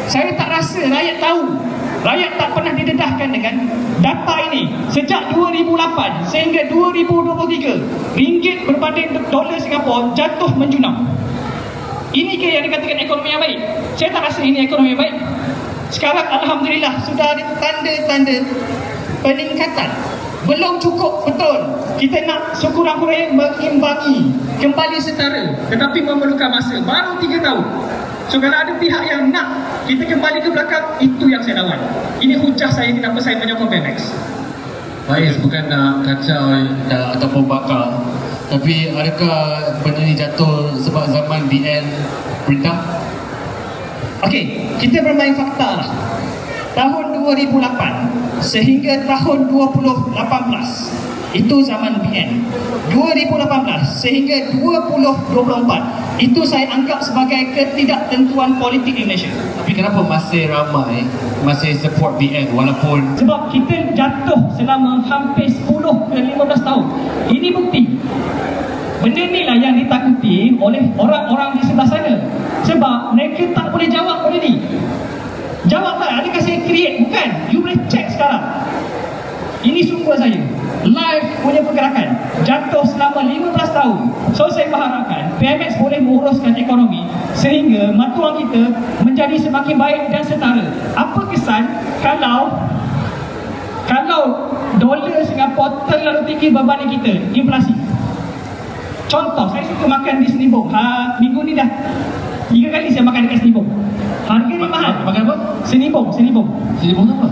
Saya tak rasa rakyat tahu. Rakyat tak pernah didedahkan dengan data ini. Sejak 2008 sehingga 2023, ringgit berbanding dolar Singapura jatuh menjunam. Ini ke yang dikatakan ekonomi yang baik? Saya tak rasa ini ekonomi yang baik. Sekarang Alhamdulillah sudah ada tanda-tanda peningkatan. Belum cukup betul. Kita nak sekurang-kurangnya mengimbangi, kembali setara, tetapi memerlukan masa. Baru 3 tahun. So kalau ada pihak yang nak kita kembali ke belakang, itu yang saya lawan. Ini hujah saya kenapa saya menyokong Pemex. Baik, bukan nak kacau ataupun bakar, tapi adakah benda ni jatuh sebab zaman BN perintah? Okey, kita bermain fakta lah. Tahun 2008 sehingga tahun 2018 itu zaman BN. 2018 sehingga 2024 itu saya anggap sebagai ketidaktentuan politik di Malaysia. Tapi kenapa masih ramai masih support BN walaupun Sebab kita jatuh selama hampir 10 ke 15 tahun. Ini bukti. Benda ni lah yang ditakuti oleh orang-orang di sebelah sana. Sebab mereka tak boleh jawab benda ni. Jawab tak, adakah saya create? Bukan. You boleh check sekarang. Ini sumber saya. Live punya pergerakan. Jatuh selama 15 tahun. So saya berharapkan PMX boleh menguruskan ekonomi sehingga matuan kita menjadi semakin baik dan setara. Apa kesan kalau dolar Singapura terlalu tinggi berbanding kita, inflasi? Contoh, saya suka makan di Senibong. Minggu ni dah 3 kali saya makan dekat Senibong. Harga ni mahal. Makan apa? Senibong. Senibong tu apa?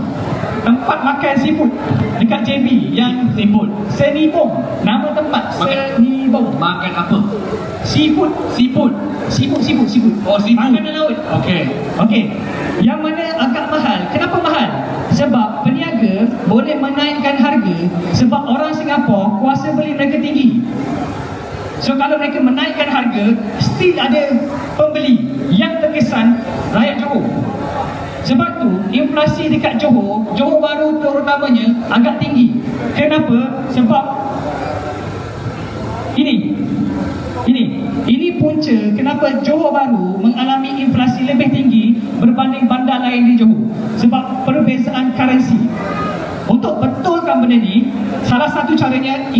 Tempat makan seafood dekat JB yang Senibong. Nama tempat Senibong. Makan apa? Seafood. Oh, seafood. Makanan laut. Okey. Yang mana agak mahal. Kenapa mahal? Sebab peniaga boleh menaikkan harga sebab orang Singapura kuasa beli mereka tinggi. So kalau mereka menaikkan harga, still ada pembeli yang terkesan rakyat Johor. Sebab tu inflasi dekat Johor Bahru terutamanya agak tinggi. Kenapa? Sebab ini punca kenapa Johor Bahru mengalami inflasi lebih tinggi berbanding bandar lain di Johor. Sebab perbezaan currency. Untuk betulkan benda ni, salah satu caranya